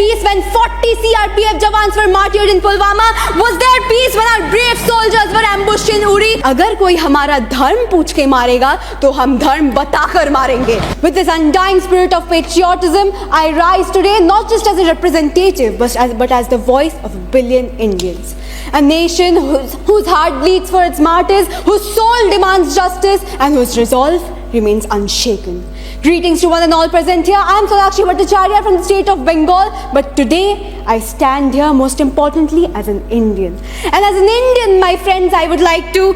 peace when 40 CRPF jawans were martyred in Pulwama? Was there peace when our brave soldiers were ambushed in Uri? अगर कोई हमारा धर्म पूछ के मारेगा तो हम धर्म बताकर मारेंगे. With this undying spirit of patriotism, I rise today not just as a representative but as the voice of a billion Indians. A nation whose heart bleeds for its martyrs, whose soul demands justice, and whose resolve remains unshaken. Greetings to one and all present here. I am Sonakshi Bhattacharya from the state of Bengal, but today I stand here most importantly as an Indian. And as an Indian, my friends, I would like to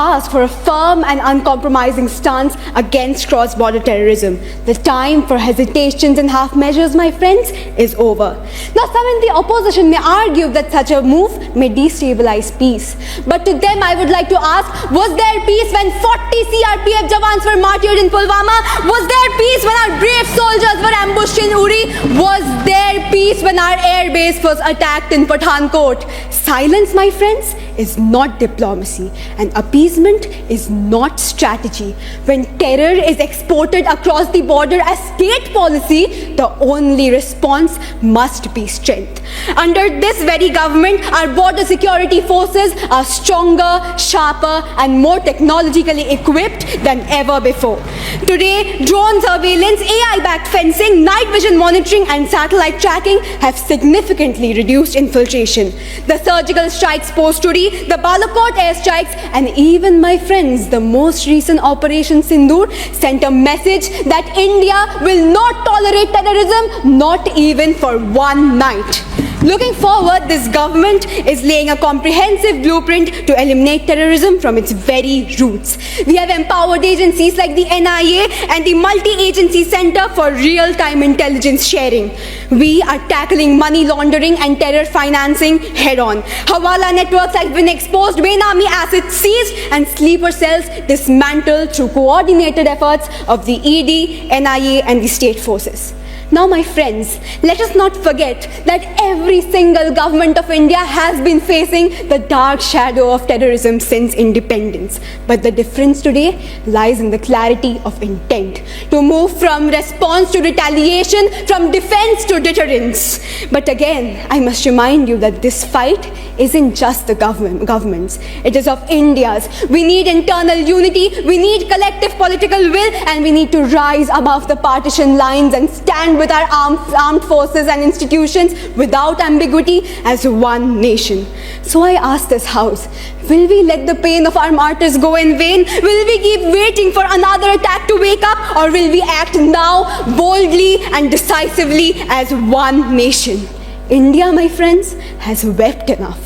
ask for a firm and uncompromising stance against cross-border terrorism. The time for hesitations and half measures, my friends, is over. Now, some in the opposition may argue that such a move may destabilize peace. But to them, I would like to ask, was there peace when 40 CRPF jawans were martyred in Pulwama? Was there peace when our brave soldiers were ambushed in Uri? Was there peace when our air base was attacked in Pathankot? Silence, my friends, is not diplomacy, and appeasement is not strategy. When terror is exported across the border as state policy, the only response must be strength. Under this very government, our border security forces are stronger, sharper, and more technologically equipped than ever before. Today, drone surveillance, AI-backed fencing, night vision monitoring, and satellite tracking have significantly reduced infiltration. The surgical strikes post-Uri, the Balakot airstrikes, and even, my friends, the most recent Operation Sindoor sent a message that India will not tolerate terrorism, not even for one night. Looking forward, this government is laying a comprehensive blueprint to eliminate terrorism from its very roots. We have empowered agencies like the NIA and the Multi-Agency Center for Real-Time Intelligence Sharing. We are tackling money laundering and terror financing head-on. Hawala networks have been exposed, Benami assets seized, and sleeper cells dismantled through coordinated efforts of the ED, NIA, and the state forces. Now, my friends, let us not forget that every single government of India has been facing the dark shadow of terrorism since independence. But the difference today lies in the clarity of intent to move from response to retaliation, from defense to deterrence. But again, I must remind you that this fight isn't just the government's. It is of India's. We need internal unity, we need collective political will, and we need to rise above the partition lines and stand with our armed forces and institutions without ambiguity as one nation. So I ask this House, will we let the pain of our martyrs go in vain? Will we keep waiting for another attack to wake up, or will we act now boldly and decisively as one nation? India, my friends, has wept enough.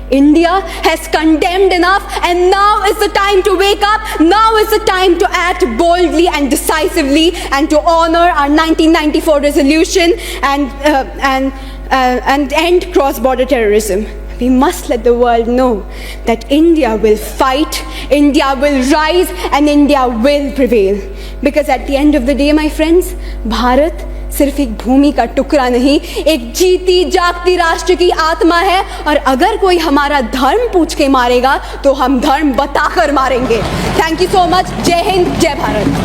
India has condemned enough, and now is the time to wake up. Now is the time to act boldly and decisively and to honor our 1994 resolution and end cross-border terrorism. We must let the world know that India will fight, India will rise, and India will prevail. Because at the end of the day, my friends, Bharat सिर्फ एक भूमि का टुकड़ा नहीं, एक जीती जागती राष्ट्र की आत्मा है. और अगर कोई हमारा धर्म पूछ के मारेगा तो हम धर्म बताकर मारेंगे. Thank you so much. जय हिंद, जय भारत.